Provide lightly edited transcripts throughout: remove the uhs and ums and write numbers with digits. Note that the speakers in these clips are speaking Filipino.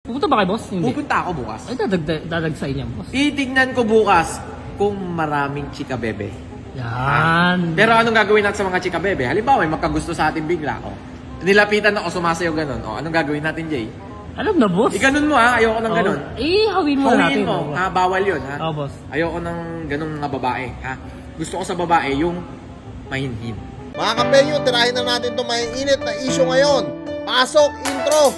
Pupunta ba kayo, boss? Hindi. Pupunta ako bukas. Ay, dadagsain niya, boss. Titignan ko bukas kung maraming chika bebe. Yan. Pero anong gagawin natin sa mga chika bebe? Halimbawa, may magkagusto sa atin bigla. Nilapitan ako, sumasayaw ganun. Anong gagawin natin, Jay? Alam na, boss. Ganun mo ha, ayoko ng ganun. Hawin mo natin. Hawin mo, bawal yun ha. Boss. Ayoko ng ganung mga babae ha. Gusto ko sa babae yung mahinhin. Mga kapenyo, tirahin na natin itong mainit na issue ngayon. Pasok, intro!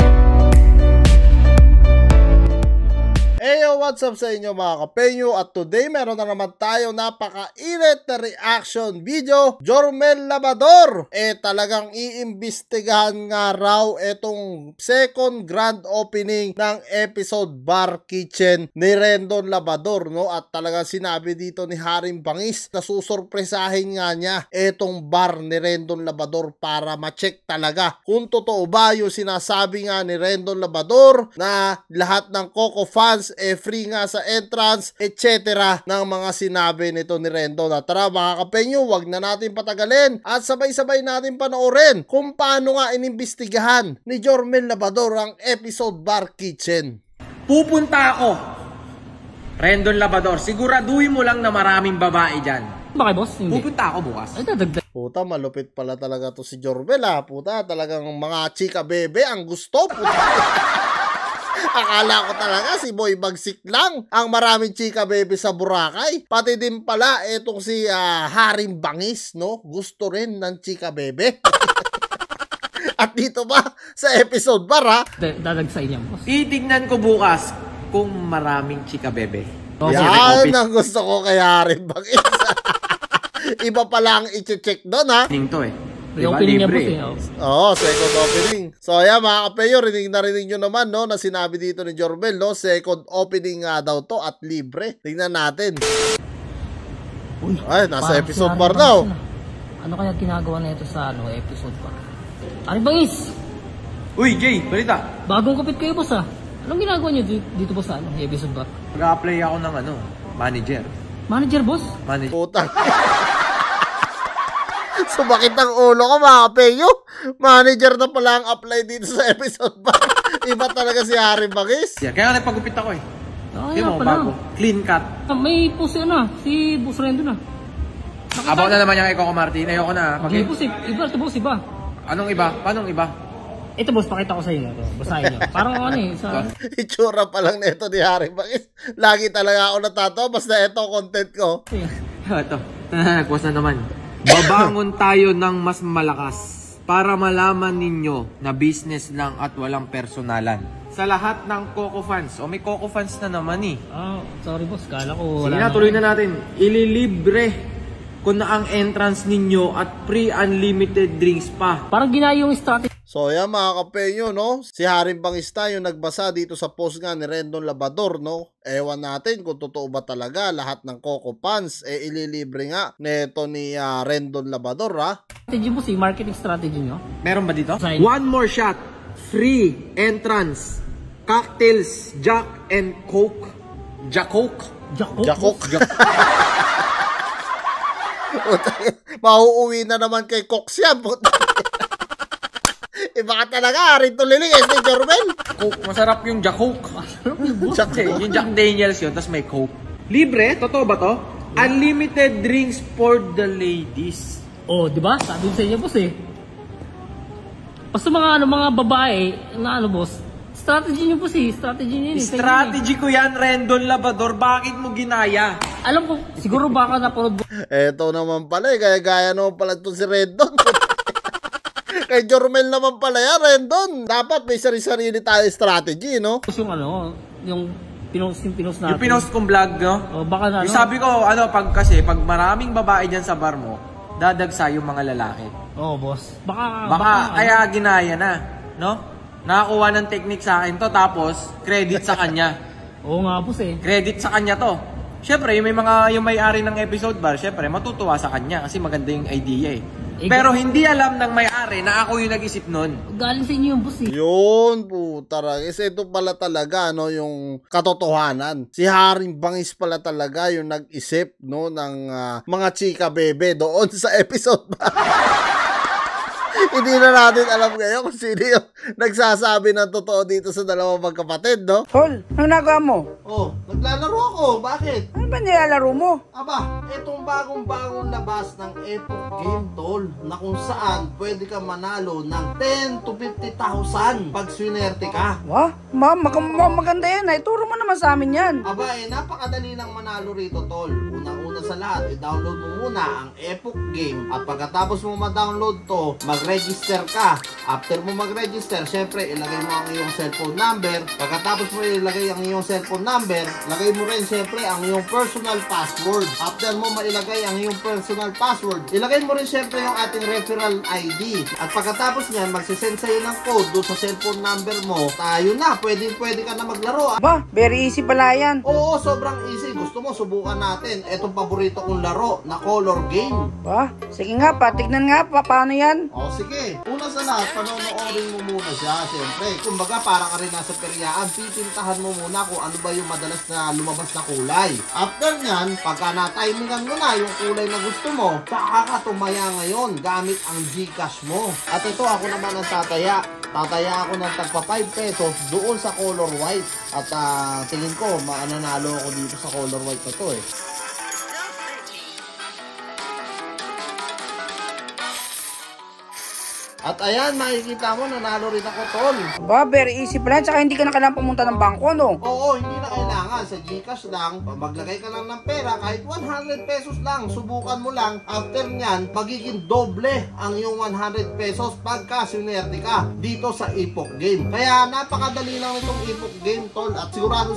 Eyo, what's up sa inyo mga kapenyo? At today meron na naman tayo napaka-init na reaction video. Jormel Labador talagang iimbestigahan nga raw itong second grand opening ng episode Bar Kitchen ni Rendon Labador, no? At talagang sinabi dito ni Haring Bangis na susurpresahin nga niya itong bar ni Rendon Labador para ma-check talaga kung totoo ba yung sinasabi nga ni Rendon Labador na lahat ng Coco fans free nga sa entrance, etc. ng mga sinabi nito ni Rendon. At tara mga kapenyo, wag na natin patagalin at sabay-sabay natin panoorin kung paano nga inimbestigahan ni Jormel Labador ang episode Bar Kitchen. Pupunta ako, Rendon Labador. Siguraduhin mo lang na maraming babae dyan. Bakit, boss? Hindi. Pupunta ako bukas. Ay, dadagdag. Puta, malupit pala talaga to si Jormel ha. Puta, talagang mga chika bebe ang gusto. Puta. Akala ko talaga si Boy Bagsik lang ang maraming chika bebe sa Boracay. Pati din pala itong si Haring Bangis, no? Gusto rin ng chika bebe. At dito ba sa episode bar ha? Dadagsain niya, boss. Titignan ko bukas kung maraming chika bebe. Yan ang gusto ko kay Haring Bangis. Iba pala ang i-check doon ha. To Diba, opening niya, boss. Oo, second opening. So ayan mga kapeyo, rinig nyo naman no, na sinabi dito ni Jormel, no, second opening nga daw to at libre. Tingnan natin. Uy, ay, nasa episode bar daw. Ano kaya ginagawa na ito sa episode bar? Haring Bangis! Uy, Jay, balita. Bagong kapit kayo, boss Anong ginagawa niyo dito boss sa episode bar? Mag-a-apply ako ng manager. Manager, boss? Manager. Putang. Sumakit ang ulo ko mga kapeyo. Manager na pala ang apply dito sa episode bar. Iba talaga si Haring Bangis. Yeah, kaya nagpagupit ako eh. Hindi mo, bago. Clean cut. May post si Boss Rendon Abaw na naman yung kay Coco Martin. Ayoko na. Okay, boss, iba. Ito, boss, iba. Anong iba? Paanong iba? Ito, boss, pakita ko sa inyo. Basahin nyo. Parang sa... Itsura pa lang na ito ni Haring Bangis. Lagi talaga ako natatawa. Basta ito content ko. Ito. Nagpost na naman. Babangon tayo ng mas malakas para malaman ninyo na business lang at walang personalan. Sa lahat ng Coco fans. O may Coco fans na naman eh. Sorry boss, kala ko wala. Sige na, tuloy na natin. Ililibre ko na ang entrance ninyo at free unlimited drinks pa. Parang ginaya yung strategy. So yan mga kapenyo, no? Si Haring Bangis yung nagbasa dito sa post nga ni Rendon Labador, no? Ewan natin kung totoo ba talaga lahat ng Coco fans ililibre nga neto ni Rendon Labador, ha? Strategy po marketing strategy nyo. Meron ba dito? One more shot. Free entrance. Cocktails, Jack and Coke. Jack Coke. Mauuwi na naman kay Cox yan. Iba ka talaga, rin tuliling ni Jormel. Coke, masarap yung Jack Coke. Yung Jack Daniels yun, tapos may Coke. Libre? Totoo ba to? Unlimited drinks for the ladies. Oh, di ba? Sabi sa inyo, boss Basta mga babae, boss, strategy nyo po strategy nyo yun. Strategy ko yan, Rendon Labador. Bakit mo ginaya? Alam ko, siguro baka napanood mo. Eto naman pala gaya naman pala ito si Rendon. Kay Jormel naman pala yan, Rendon. Dapat may sarili tayo strategy, no? Yung pinost natin. Yung pinost kong vlog, no? Baka yung sabi ko, pag maraming babae dyan sa bar mo, dadagsa yung mga lalaki. Boss. Baka kaya ginaya na, no? Nakakuha ng technique sa akin to, tapos credit sa kanya. Oo nga, boss Credit sa kanya to. Siyempre, yung may-ari ng episode bar, siyempre, matutuwa sa kanya kasi maganda yung idea Pero hindi alam ng may-ari na ako yung nag-isip nun. Galing sa inyo yung boss Yun, puta. Kasi ito pala talaga, no, yung katotohanan. Si Haring Bangis pala talaga yung nag-isip, no, ng mga chika bebe doon sa episode. Hindi na natin alam ngayon kung sino yung nagsasabi ng totoo dito sa dalawang magkapatid, no? Tol, ano nagawa mo? Oh, naglalaro ako. Bakit? Ano ba nilalaro mo? Aba, itong bagong-bagong labas ng Epoch Game, tol, na kung saan pwede ka manalo ng 10 to 50,000 pag swinerte ka. Wah, maganda yan. Ituro mo naman sa amin yan. Aba, napakadali lang manalo rito, tol. Unang-una sa lahat, i-download mo muna ang Epoch Game at pagkatapos mo ma-download to, mag-register ka. After mo mag-register, syempre, ilagay mo ang iyong cellphone number. Pagkatapos mo ilagay ang iyong cellphone number, lagay mo rin syempre ang iyong personal password. After mo mailagay ang iyong personal password, ilagay mo rin syempre yung ating referral ID. At pagkatapos niyan, magsisend sa'yo ng code doon sa cellphone number mo. Tayo na, pwede ka na maglaro. Ba, very easy pala yan. Oo, sobrang easy. Gusto mo, subukan natin. Etong paborito kong laro na color game. Ba, sige nga pa, tignan nga pa, paano yan? O sige, una sa lahat, panonoorin mo muna siya. Siyempre, kumbaga para ka rin nasa peryaan, pipintahan mo muna kung ano ba yung madalas na lumabas na kulay. After nyan, pagka na-timingan mo na yung kulay na gusto mo, saka ka tumaya ngayon gamit ang Gcash mo. At ito, ako naman ang tataya. Tataya ako ng tagpa 5 pesos doon sa color white. At tingin ko, mananalo ako dito sa color white na to eh. At ayan, makikita mo, nanalo rin ako, tol. Ba, very easy pala yan. Tsaka hindi ka na kailangan pumunta ng bangko, no? Oo, hindi na kailangan. Sa Gcash lang, maglagay ka lang ng pera, kahit 100 pesos lang, subukan mo lang. After nyan, magiging doble ang iyong 100 pesos pagka sinerte ka dito sa Epoch Game. Kaya napakadali lang itong Epoch Game, tol. At sigurado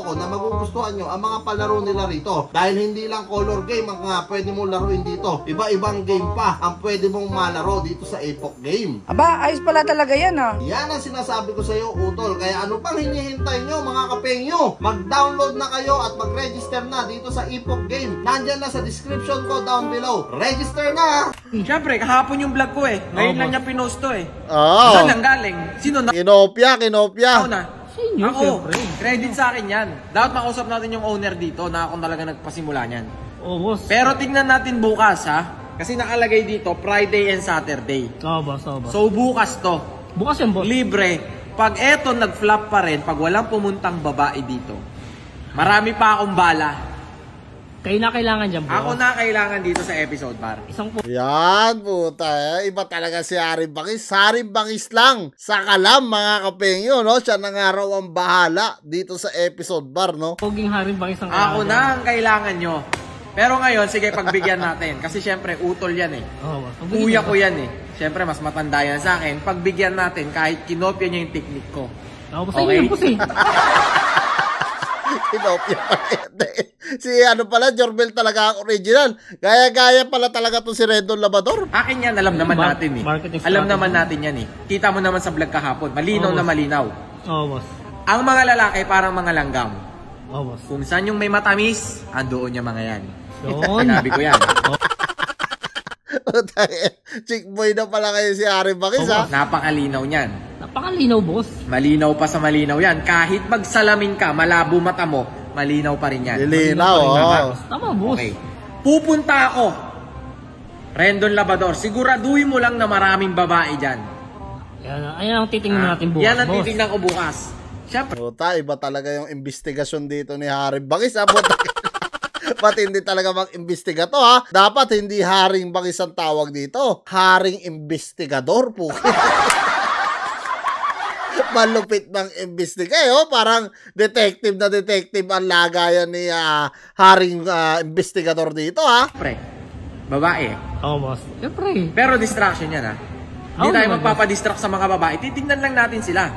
ako na magugustuhan nyo ang mga palaro nila rito. Dahil hindi lang color game ang pwede mong laruin dito. Iba-ibang game pa ang pwede mong malaro dito sa Epoch Game. Aba, ayos pala talaga yan, ha? Yan ang sinasabi ko sa iyo, Utol. Kaya ano pang hinihintay nyo, mga kapengyo? Mag-download na kayo at mag-register na dito sa Epoch Game. Nandyan na sa description ko down below. Register na! Siyempre, kahapon yung vlog ko eh. Ngayon lang niya pinost to eh. Oo. Saan nang galing? Sino na? Kinopya. Ako na. Sa inyo, Ako, siyempre. credit sa akin yan. Dapat makausap natin yung owner dito na ako talaga nagpasimula niyan. Oo, boss. Pero tignan natin bukas ha. Kasi nakalagay dito Friday and Saturday. Oo, boss. So bukas to. Bukas yan, boss. Libre. Pag eto nag-flop pa rin, pag walang pumuntang babae dito, marami pa akong bala. Kayo na kailangan dyan, boss. Ako na kailangan dito sa episode, par. Isang po. Yan, puta. Iba talaga si Haring Bangis. Haring Bangis lang. Sa kalam, mga kapengyo, no? Siya na nga raw ang bahala dito sa episode bar, no? Poging Haring Bangis ang Ako na ang kailangan nyo. Pero ngayon, sige, pagbigyan natin. Kasi syempre, utol yan eh. Oo, boss. Kuya ko yan eh. Syempre, mas matanda yan sa akin. Pagbigyan natin, kahit kinopya niya yung technique ko. Oo, boss. Sa inyo, boss eh. Kinopya pa rin. Si ano pala, Jormel talaga ang original. Gaya-gaya pala talaga to si Rendon Labrador. Akin yan, alam naman natin eh. Marketing Alam strategy. naman natin yan eh. Kita mo naman sa vlog kahapon. Malinaw Oo, na boss. malinaw. Oo, boss. Ang mga lalaki parang mga langgam. Oo, boss. Kung saan yung may matamis, andoon yung mga yan. Yun. Sinabi ko yan. Chick boy na pala kayo si Haring Bangis, ha? Napakalinaw niyan. Napakalinaw, boss. Malinaw pa sa malinaw yan. Kahit magsalamin ka, malabo mata mo, malinaw pa rin yan. Lilinaw, oh. Tama, boss. Okay. Pupunta ako. Rendon Labrador, siguraduhin mo lang na maraming babae dyan. Ayan ang titingnan natin bukas, Yan ang boss. titignan ko bukas. Siyempre. Puta, iba talaga yung investigasyon dito ni Haring Bangis, ha? Ba't hindi talaga mag-imbestiga to, ha? Dapat hindi Haring Bangis ang tawag dito. Haring Investigador po. Malupit ng imbestiga, eh, oh. Parang detective na detective ang lagayan ni Haring Investigador dito, ha? Siyempre. Babae. Oo, boss. Siyempre. Pero distraction yan, ha? Hindi Oo tayo naman, magpapadistract sa mga babae. Titignan lang natin sila.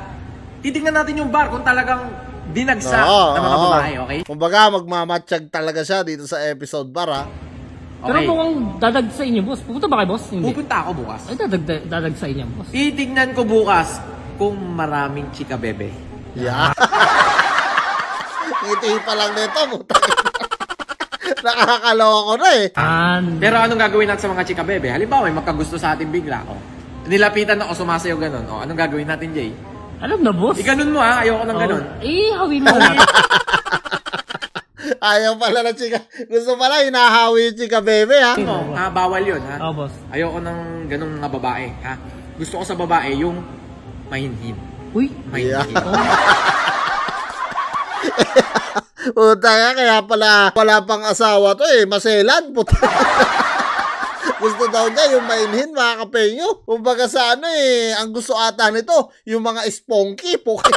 Titignan natin yung bar kung talagang dinagsa ng mga babae, okay? Kumbaga, magmamatsyag talaga siya dito sa episode bar, ha? Pero Okay. mukhang dadag sa inyo, boss. Pupunta ba kayo, boss? Hindi. Pupunta ako bukas. Ay, dadag sa inyo, boss. Titignan ko bukas kung maraming chika bebe. Yeah. Ngiti pa lang nito, puta. Nakakaloko na, eh. Pero anong gagawin natin sa mga chika bebe? Halimbawa, may magkagusto sa atin bigla. Oh. Nilapitan ako, sumasayaw ganun. Oh, anong gagawin natin, Jay? Alam na, boss. Ganun mo ha, ayoko ng ganun. Hawin mo natin. Ayaw pala na chika. Gusto pala, hinahawi yung chika bebe, ha? Ano, bawal yun, ha? Oo, boss. Ayoko ng ganung mga babae, ha? Gusto ko sa babae yung mahinhin. Uy. Mahinhin. Puta nga, kaya pala wala pang asawa to eh. Maselan, puta. Gusto daw niya yung mainhin, mga kapenyo. Kumbaga sa ano eh, ang gusto ata nito, yung mga sponky, puta.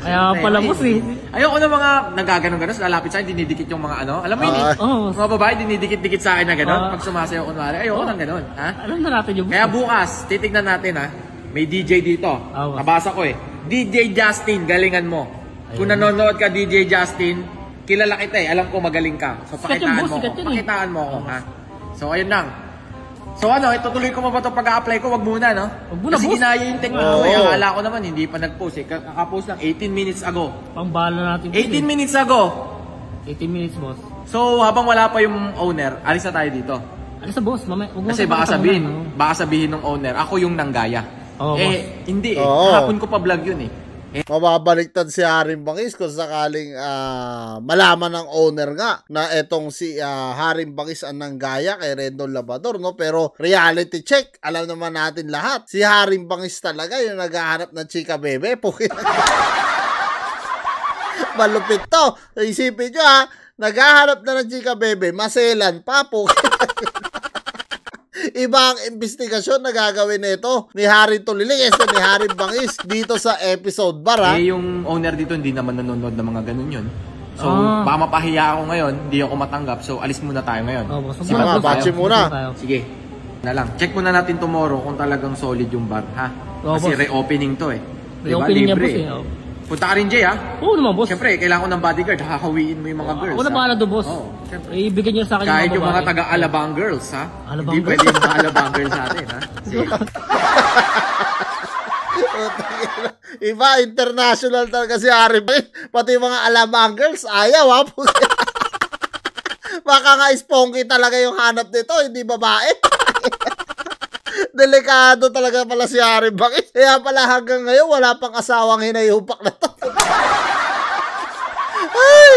Kaya pala, boss eh. Ayoko ng mga nagaganon-ganon, lalapit sa akin, dinidikit yung mga ano. Alam mo yun, Oo. mga babae, dinidikit-dikit sa akin na ganon. Pag sumasayaw kunwari, ayoko ng ganon, ha? Alam na natin yung boss. Kaya bukas, titignan natin, ha? May DJ dito. boss. Nabasa ko eh. DJ Justin, galingan mo. Kung nanonood ka, DJ Justin, kilala kita eh. Alam ko magaling ka. So, Sikat yung pakitaan boss, mo sikat ko. yun eh. Pakitaan mo ko, ha? So, ayun lang. So, ano, itutuloy ko ba ito pag-a-apply ko? Wag muna, no? Wag muna, Kasi boss. ginaya yung technique ko eh. Oo. Akala ko naman, hindi pa nag-post eh. Kaka-post lang 18 minutes ago. Pambala natin. boss, 18 minutes ago. 18 minutes, boss. So, habang wala pa yung owner, alis na tayo dito. Ano sa boss? Mamaya. Huwag mo Kasi na baka pagkatanungan, sabihin, baka sabihin ng owner, ako yung nanggaya. Oo, Hindi eh. Oo. Hapon ko pa vlog yun eh. Mababaliktad si Haring Bangis kung sakaling malaman ng owner nga na etong si Haring Bangis ang nanggaya kay Rendon Labrador, no? Pero reality check, alam naman natin lahat. Si Haring Bangis talaga yung naghahanap ng chika bebe. Malupit to. Isipin nyo ha, naghahanap na ng chika bebe, maselan pa po. Ibang investigasyon na gagawin nito ni Harry Tuliling ni Harry Bangis dito sa episode bar, ha? Yung owner dito hindi naman nanonood ng mga ganun yun. So, baka mapahiya ako ngayon, hindi ako matanggap. So, alis muna tayo ngayon. Oo, boss. Sige, Tama, batch muna. Sige. Na lang. Check muna natin tomorrow kung talagang solid yung bar, ha? Oo, Kasi boss. reopening to eh. Reopening niya, Libre. boss, eh. Oo. Punta ka rin, Jay, ha? Oo naman, boss. Siyempre, kailangan ko ng bodyguard. Hahawiin mo yung mga girls. Ako na ha? bahala doon, boss. Oo, siyempre. Ibigay niyo sa akin Kahit yung mga babae. taga-Alabang girls, ha? Alabang Hindi girls? pwede yung mga Alabang girls natin, ha? Sige. Iba, international talaga si Harry Bangis. Pati yung mga Alabang girls, ayaw, ha? Baka nga sponky talaga yung hanap nito, hindi babae. Delikado talaga pala si Harry Bangis. Kaya pala hanggang ngayon, wala pang asawang hinayupak na to. Ay,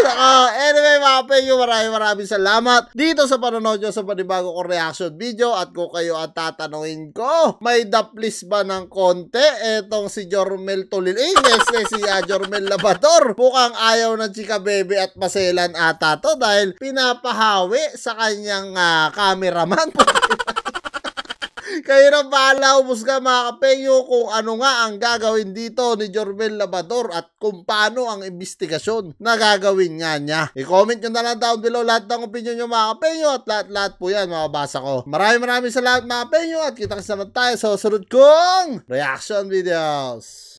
anyway, mga penyo, maraming salamat dito sa panonood nyo sa panibago kong reaction video. At kung kayo ang tatanungin ko, may daplis ba ng konti etong si Jormel Tuliling? Si Jormel Labrador. Mukhang ayaw ng chika bebe at maselan ata to dahil pinapahawi sa kanyang cameraman. Kayo na bahala, umusga mga kapenyo kung ano nga ang gagawin dito ni Jormel Labrador at kung paano ang investigasyon na gagawin nga niya. I-comment nyo na lang down below lahat ng opinion nyo mga kapenyo at lahat po yan mababasa ko. Maraming salamat mga kapenyo at kita-kita naman tayo sa susunod kong reaction videos.